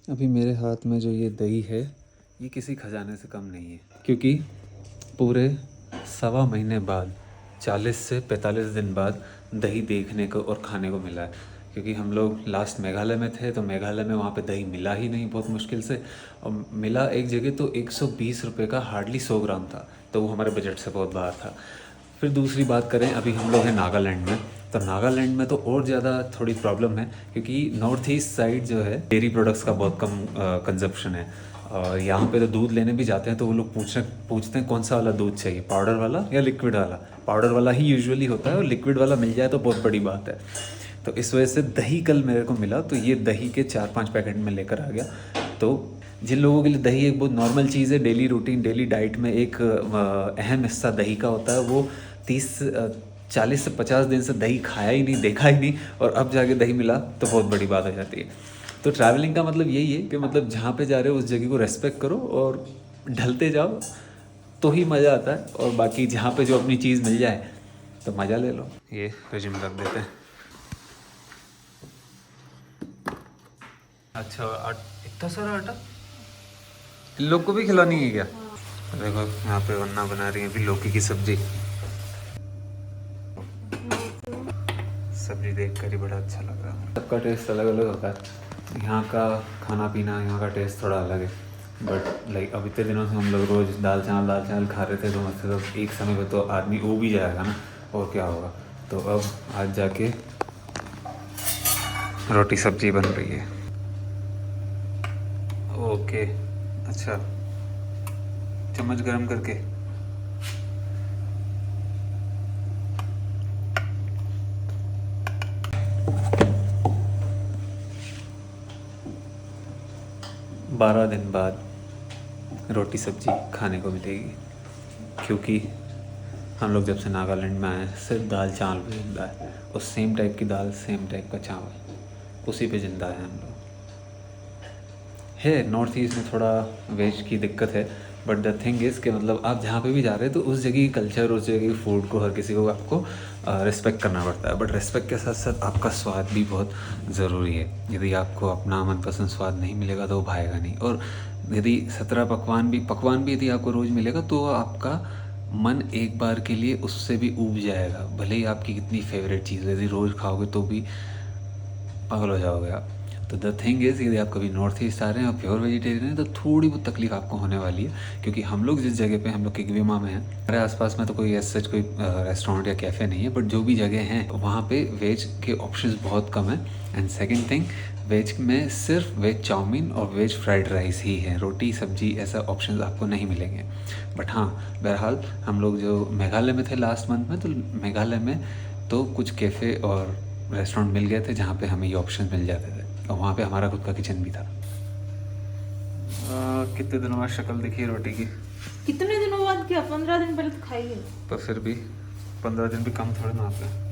अभी मेरे हाथ में जो ये दही है ये किसी खजाने से कम नहीं है, क्योंकि पूरे 1.25 महीने बाद 40 से 45 दिन बाद दही देखने को और खाने को मिला है। क्योंकि हम लोग लास्ट मेघालय में थे तो मेघालय में वहाँ पे दही मिला ही नहीं, बहुत मुश्किल से, और मिला एक जगह तो 120 रुपये का हार्डली 100 ग्राम था, तो वो हमारे बजट से बहुत बाहर था। फिर दूसरी बात करें, अभी हम लोग हैं नागालैंड में, तो नागालैंड में तो और ज़्यादा थोड़ी प्रॉब्लम है, क्योंकि नॉर्थ ईस्ट साइड जो है डेयरी प्रोडक्ट्स का बहुत कम कंजप्शन है। और यहाँ पे तो दूध लेने भी जाते हैं तो वो लोग पूछते हैं कौन सा वाला दूध चाहिए, पाउडर वाला या लिक्विड वाला। पाउडर वाला ही यूजुअली होता है और लिक्विड वाला मिल जाए तो बहुत बड़ी बात है। तो इस वजह से दही कल मेरे को मिला, तो ये दही के 4-5 पैकेट में लेकर आ गया। तो जिन लोगों के लिए दही एक बहुत नॉर्मल चीज़ है, डेली रूटीन डेली डाइट में एक अहम हिस्सा दही का होता है, वो 40 से 50 दिन से दही खाया ही नहीं, देखा ही नहीं, और अब जाके दही मिला तो बहुत बड़ी बात हो जाती है। तो ट्रैवलिंग का मतलब यही है कि मतलब जहाँ पे जा रहे हो उस जगह को रेस्पेक्ट करो और ढलते जाओ तो ही मज़ा आता है, और बाकी जहाँ पे जो अपनी चीज़ मिल जाए तो मज़ा ले लो। ये रिज्यूम रख देते हैं। अच्छा, इतना सारा आटा इन लोग को भी खिलानी है क्या? देखो यहाँ पे वन्ना बना रही है अभी लौकी की सब्जी। सब्जी देख कर ही बड़ा अच्छा लग रहा है। सबका टेस्ट अलग अलग होता है, यहाँ का खाना पीना, यहाँ का टेस्ट थोड़ा अलग है। बट लाइक अब इतने दिनों से हम लोग रोज़ दाल चावल खा रहे थे, तो मतलब एक समय पे तो आदमी वो भी जाएगा ना, और क्या होगा। तो अब आज जाके रोटी सब्जी बन रही है। ओके, अच्छा, चम्मच गरम करके। बारह दिन बाद रोटी सब्जी खाने को मिलेगी, क्योंकि हम लोग जब से नागालैंड में आए सिर्फ दाल चावल पे जिंदा है, और सेम टाइप की दाल सेम टाइप का चावल, उसी पे जिंदा है हम लोग। है नॉर्थ ईस्ट में थोड़ा वेज की दिक्कत है, बट द थिंग इज़ कि मतलब आप जहाँ पे भी जा रहे हैं तो उस जगह की कल्चर, उस जगह की फूड को, हर किसी को आपको रिस्पेक्ट करना पड़ता है। बट रिस्पेक्ट के साथ साथ आपका स्वाद भी बहुत ज़रूरी है। यदि आपको अपना मनपसंद स्वाद नहीं मिलेगा तो वो भाएगा नहीं, और यदि 17 पकवान भी यदि आपको रोज़ मिलेगा तो आपका मन एक बार के लिए उससे भी ऊब जाएगा। भले ही आपकी कितनी फेवरेट चीज़ है, यदि रोज़ खाओगे तो भी पागल हो जाओगे आप। तो द थिंग इज़, यदि आप कभी नॉर्थ ईस्ट आ रहे हैं और प्योर वेजिटेरियन हैं तो थोड़ी बहुत तकलीफ आपको होने वाली है, क्योंकि हम लोग जिस जगह पे, हम लोग किग्विमा में हैं, हमारे आसपास में तो कोई ऐसा कोई रेस्टोरेंट या कैफ़े नहीं है, बट जो भी जगह हैं वहाँ पे वेज के ऑप्शंस बहुत कम हैं। एंड सेकंड थिंग, वेज में सिर्फ वेज चाउमीन और वेज फ्राइड राइस ही है, रोटी सब्जी ऐसा ऑप्शन आपको नहीं मिलेंगे। बट हाँ, बहरहाल हम लोग जो मेघालय में थे लास्ट मंथ में, तो मेघालय में तो कुछ कैफ़े और रेस्टोरेंट मिल गए थे जहाँ पे हमें ये ऑप्शन मिल जाते थे, और वहाँ पे हमारा खुद का किचन भी था। कितने दिनों बाद शक्ल दिखी रोटी की? कितने दिनों बाद? क्या 15 दिन पहले तो खाई है। तो फिर भी 15 दिन भी कम थोड़ा ना होते।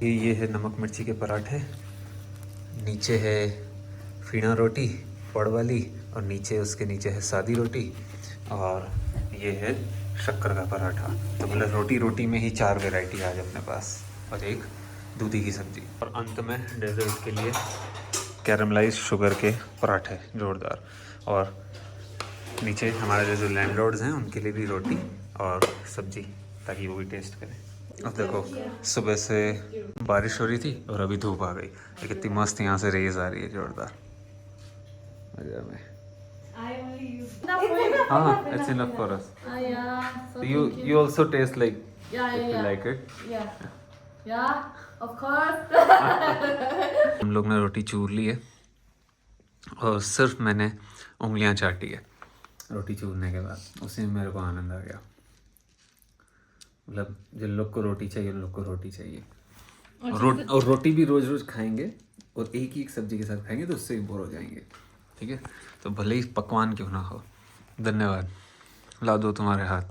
ये है नमक मिर्ची के पराठे, नीचे है फीना रोटी पड़ वाली, और नीचे उसके नीचे है सादी रोटी, और ये है शक्कर का पराठा। तो मतलब रोटी में ही 4 वैरायटी आज अपने पास, और एक दूधी की सब्जी, और अंत में डेजर्ट के लिए कैरमलाइज्ड शुगर के पराठे जोरदार। और नीचे हमारे जो लैंडलॉर्ड्स हैं उनके लिए भी रोटी और सब्जी, ताकि वो भी टेस्ट करें। अब देखो, सुबह से बारिश हो रही थी और अभी धूप आ गई, कितनी मस्त यहाँ से रेज आ रही है, जोरदार मजा में। हाँ, it's enough for us. Yeah. So You also taste like Yeah, if you like it. Yeah, of course. हम लोग ने रोटी चूर ली है और सिर्फ मैंने उंगलियां चाटी है रोटी चूरने के बाद, उसी में मेरे को आनंद आ गया। मतलब जिन लोग को रोटी चाहिए उन लोग को रोटी चाहिए, और रोटी भी रोज रोज खाएंगे और एक ही एक सब्जी के साथ खाएंगे तो उससे भी बोर हो जाएंगे। ठीक है, तो भले ही पकवान क्यों ना हो। धन्यवाद, ला दो तुम्हारे हाथ,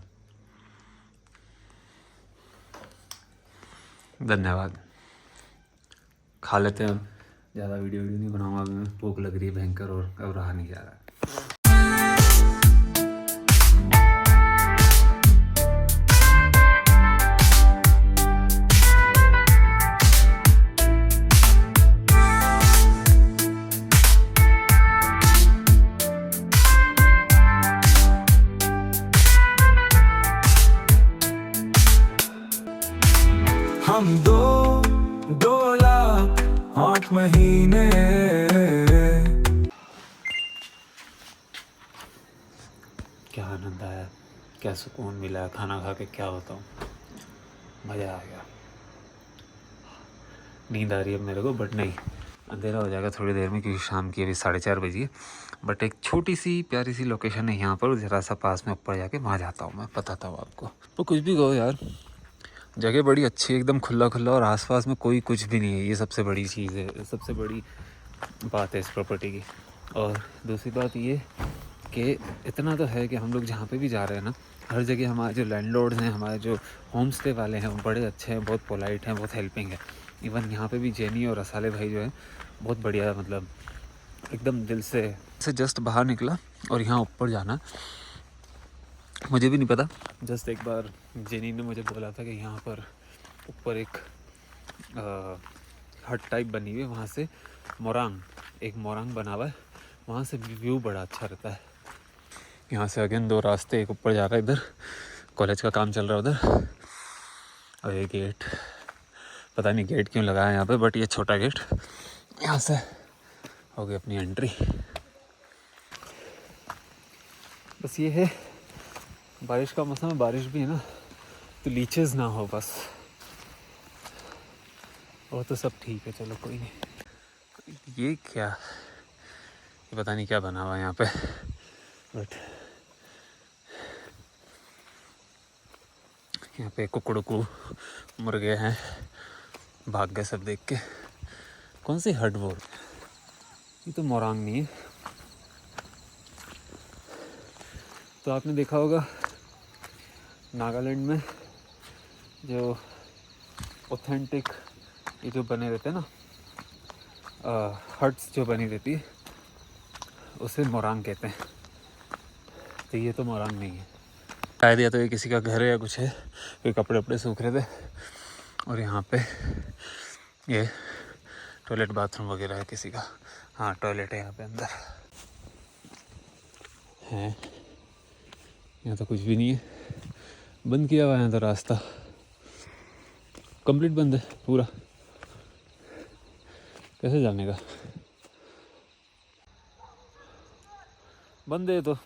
धन्यवाद। खा लेते हैं, ज़्यादा वीडियो नहीं बनाऊंगा, अभी मैं भूख लग रही है भयंकर, और अब रहा नहीं जा रहा है। महीने। क्या आनंद आया, क्या सुकून मिला खाना खा के, क्या बताऊँ, मज़ा आ गया। नींद आ रही है मेरे को, बट नहीं, अंधेरा हो जाएगा थोड़ी देर में क्योंकि शाम की अभी 4:30 बजी। बट एक छोटी सी प्यारी सी लोकेशन है यहाँ पर, ज़रा सा पास में ऊपर जाके वहाँ जाता हूँ मैं, बताता हूँ आपको। तो कुछ भी कहो यार, जगह बड़ी अच्छी है, एकदम खुला खुला, और आसपास में कोई कुछ भी नहीं है। ये सबसे बड़ी चीज़ है, सबसे बड़ी बात है इस प्रॉपर्टी की। और दूसरी बात ये कि इतना तो है कि हम लोग जहाँ पे भी जा रहे हैं ना, हर जगह हमारे जो लैंडलॉर्ड्स हैं, हमारे जो होम स्टे वाले हैं, वो बड़े अच्छे हैं, बहुत पोलाइट हैं, बहुत हेल्पिंग है। इवन यहाँ पे भी जेनी और रसाले भाई जो हैं बहुत बढ़िया, मतलब एकदम दिल से जस्ट बाहर निकला और यहाँ ऊपर जाना मुझे भी नहीं पता। जस्ट एक बार जेनी ने मुझे बोला था कि यहाँ पर ऊपर एक हट टाइप बनी हुई है, वहाँ से एक मोरांग बना हुआ है, वहाँ से व्यू बड़ा अच्छा रहता है। यहाँ से अगेन 2 रास्ते, एक ऊपर जा रहा है, इधर कॉलेज का काम चल रहा है उधर, और ये गेट, पता नहीं गेट क्यों लगा है यहाँ पे, बट ये छोटा गेट, यहाँ से हो गई अपनी एंट्री। बस ये है, बारिश का मौसम है, बारिश भी है ना, तो लीचेस ना हो बस, और तो सब ठीक है, चलो कोई नहीं। ये क्या, ये पता नहीं क्या बना हुआ है यहाँ पे, बट यहाँ पे कुकड़ू मुर्गे हैं, भाग गए सब देख के। कौन सी हट बोल, ये तो मोरांग नहीं है। तो आपने देखा होगा नागालैंड में जो ऑथेंटिक ये जो बने रहते हैं ना, हट्स जो बनी रहती है, उसे मोरांग कहते हैं। तो ये तो मोरांग नहीं है शायद, या तो ये किसी का घर है या कुछ है, कोई कपड़े वपड़े सूख रहे थे, और यहाँ पे ये टॉयलेट बाथरूम वगैरह है किसी का। हाँ टॉयलेट है यहाँ पे अंदर है, यहाँ तो कुछ भी नहीं है, बंद किया हुआ है यहाँ तो, रास्ता कंप्लीट बंद है पूरा, कैसे जाने का, बंद है तो।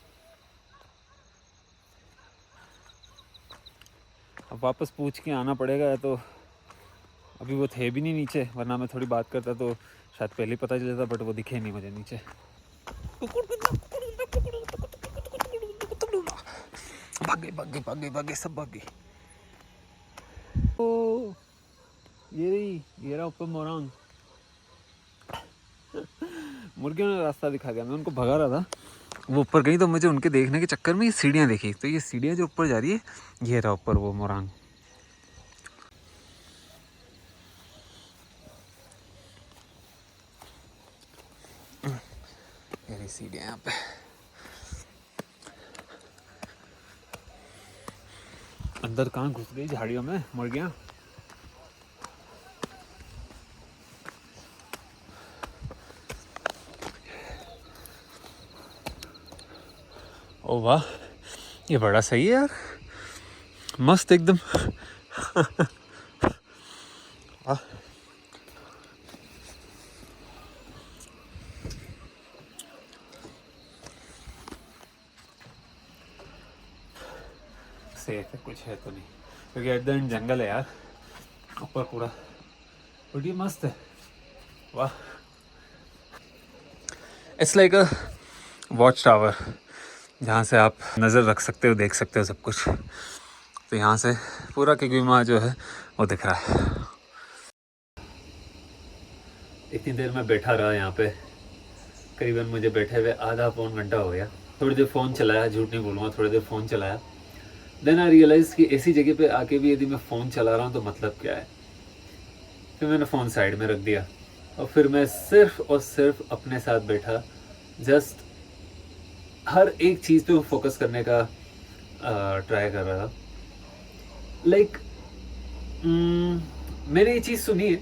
अब वापस पूछ के आना पड़ेगा, या तो अभी वो थे भी नहीं नीचे, वरना मैं थोड़ी बात करता तो शायद पहले ही पता चल जाता, बट वो दिखे नहीं मुझे नीचे। भागे सब भागे। ओ ये रहा ऊपर मोरांग। मुर्गियों ने रास्ता दिखा दिया, मैं उनको भगा रहा था, वो ऊपर गई तो मुझे उनके देखने के चक्कर में ये सीढ़ियाँ देखी, तो ये सीढ़ियाँ जो ऊपर जा रही है, ये रहा ऊपर वो मोरांग। ये सीढ़ियाँ यहाँ पे, अंदर कहाँ घुस गई झाड़ियों में मुर्गियाँ। ओ वाह, ये बड़ा सही है यार, मस्त एकदम। वाह, सेफ है, कुछ है तो नहीं, क्योंकि एट द एंड जंगल है यार ऊपर पूरा, बट ये मस्त है। वाह, it's like a watch tower, जहाँ से आप नज़र रख सकते हो, देख सकते हो सब कुछ। तो यहाँ से पूरा किग्युमा जो है वो दिख रहा है। इतनी देर मैं बैठा रहा यहाँ पे, करीबन मुझे बैठे हुए आधा पौन घंटा हो गया। थोड़ी देर फ़ोन चलाया, झूठ नहीं बोलूँगा, थोड़ी देर फ़ोन चलाया। देन आई रियलाइज़ कि ऐसी जगह पे आके भी यदि मैं फ़ोन चला रहा हूँ तो मतलब क्या है। फिर मैंने फ़ोन साइड में रख दिया और फिर मैं सिर्फ और सिर्फ अपने साथ बैठा, जस्ट हर एक चीज़ पे फोकस करने का ट्राई कर रहा था। लाइक मैंने ये चीज़ सुनी है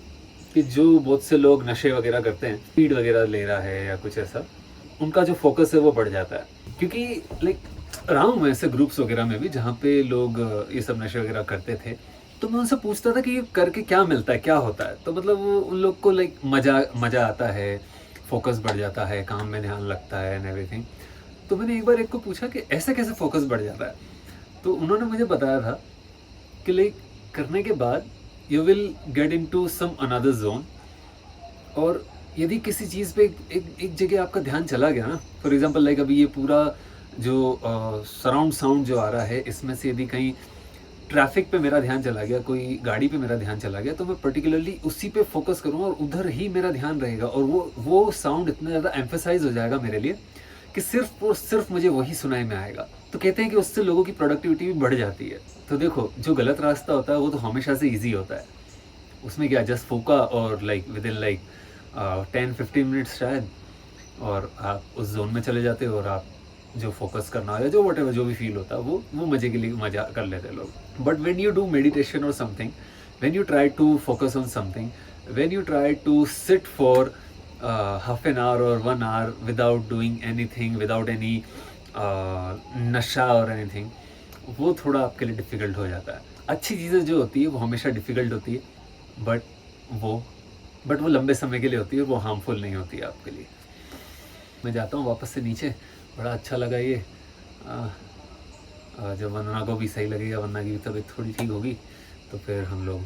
कि जो बहुत से लोग नशे वगैरह करते हैं, स्पीड वगैरह ले रहा है या कुछ ऐसा, उनका जो फोकस है वो बढ़ जाता है। क्योंकि लाइक रहा हूँ मैं ऐसे ग्रुप्स वगैरह में भी जहाँ पे लोग ये सब नशे वगैरह करते थे, तो मैं उनसे पूछता था कि ये करके क्या मिलता है, क्या होता है। तो मतलब वो उन लोग को लाइक मज़ा आता है, फोकस बढ़ जाता है, काम में ध्यान लगता है एंड एवरीथिंग। तो मैंने एक बार एक को पूछा कि ऐसे कैसे फोकस बढ़ जाता है। तो उन्होंने मुझे बताया था कि लाइक करने के बाद you will get into some another zone, और यदि किसी चीज़ पे एक जगह आपका ध्यान चला गया ना, फॉर एग्जांपल लाइक अभी ये पूरा जो सराउंड साउंड जो आ रहा है, इसमें से यदि कहीं ट्रैफिक पे मेरा ध्यान चला गया, कोई गाड़ी पे मेरा ध्यान चला गया, तो मैं पर्टिकुलरली उसी पे फोकस करूँगा और उधर ही मेरा ध्यान रहेगा, और वो साउंड इतना ज़्यादा एम्फेसाइज हो जाएगा मेरे लिए कि सिर्फ और सिर्फ मुझे वही सुनाई में आएगा। तो कहते हैं कि उससे लोगों की प्रोडक्टिविटी भी बढ़ जाती है। तो देखो, जो गलत रास्ता होता है वो तो हमेशा से ईजी होता है, उसमें क्या जस्ट फोका और like with in like 10-15 minutes शायद, और आप उस जोन में चले जाते हो, और आप जो फोकस करना है, जो whatever जो भी फील होता है, वो मज़े के लिए मज़ा कर लेते हैं लोग। But when you do meditation और something, when you try to focus on something, when you try to sit for half an hour और 1 hour without doing anything, without any नशा और एनीथिंग, वो थोड़ा आपके लिए डिफ़िकल्ट हो जाता है। अच्छी चीज़ें जो होती है वो हमेशा डिफ़िकल्ट होती है, बट वो लंबे समय के लिए होती है, वो हार्मफुल नहीं होती है आपके लिए। मैं जाता हूँ वापस से नीचे, बड़ा अच्छा लगा ये। जब वंदना को भी सही लगेगा, वंदना की तबीयत थोड़ी ठीक होगी, तो फिर हम लोग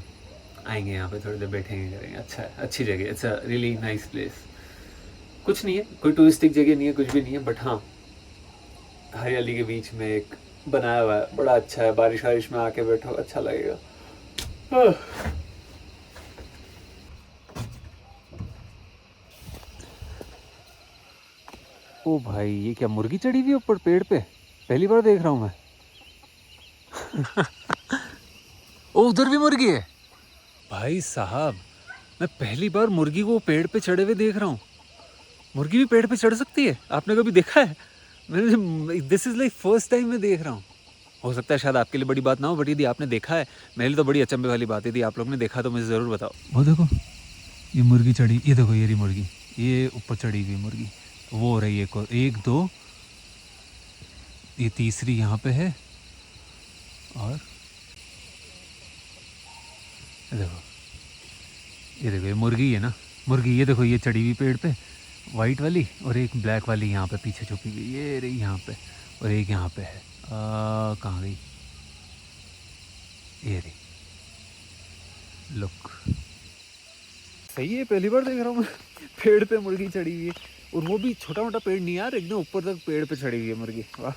आएंगे यहाँ पे, थोड़ी देर बैठेंगे, करेंगे। अच्छा है, अच्छी जगह, it's a really nice place. कुछ नहीं है, कोई टूरिस्टिक जगह नहीं है, कुछ भी नहीं है, बट हाँ हरियाली के बीच में एक बनाया हुआ है, बड़ा अच्छा है। बारिश वारिश में आके बैठो, अच्छा लगेगा। ओ भाई, ये क्या मुर्गी चढ़ी हुई है ऊपर पेड़ पे? पहली बार देख रहा हूँ मैं। ओ, उधर भी मुर्गी है भाई साहब। मैं पहली बार मुर्गी को पेड़ पे चढ़े हुए देख रहा हूँ। मुर्गी भी पेड़ पे चढ़ सकती है? आपने कभी देखा है? मैंने this is like first time मैं देख रहा हूँ। हो सकता है शायद आपके लिए बड़ी बात ना हो, बट यदि आपने देखा है, मेरे लिए तो बड़ी अचंभे वाली बात है। यदि आप लोग ने देखा तो मुझे ज़रूर बताओ। वो देखो, ये मुर्गी चढ़ी, ये देखो, ये रही मुर्गी, ये ऊपर चढ़ी हुई मुर्गी। वो हो रही है एक दो, ये तीसरी यहाँ पे है, और ये देखो ये मुर्गी है ना, मुर्गी, ये देखो ये चढ़ी हुई पेड़ पे वाइट वाली, और एक ब्लैक वाली यहाँ पे पीछे छुपी हुई, ये रही यहाँ पे, और एक यहाँ पे है। कहाँ गई? ये रही, लुक। सही है, पहली बार देख रहा हूँ मैं पेड़ पे मुर्गी चढ़ी हुई है, और वो भी छोटा मोटा पेड़ नहीं यार, एकदम ऊपर तक पेड़ पे चढ़ी हुई है मुर्गी। वाह।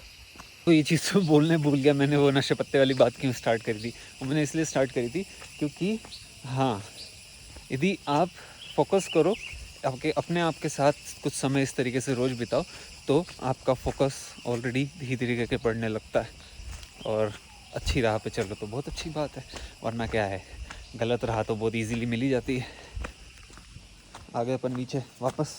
तो ये चीज़ तो बोलने भूल गया मैंने, वो नशे पत्ते वाली बात क्यों स्टार्ट करी थी। वो मैंने इसलिए स्टार्ट करी थी क्योंकि हाँ, यदि आप फोकस करो, आपके अपने आप के साथ कुछ समय इस तरीके से रोज़ बिताओ, तो आपका फोकस ऑलरेडी धीरे धीरे करके बढ़ने लगता है, और अच्छी राह पे चलो तो बहुत अच्छी बात है, वरना क्या है, गलत राह तो बहुत इजीली मिल ही जाती है। आ गए अपन नीचे वापस।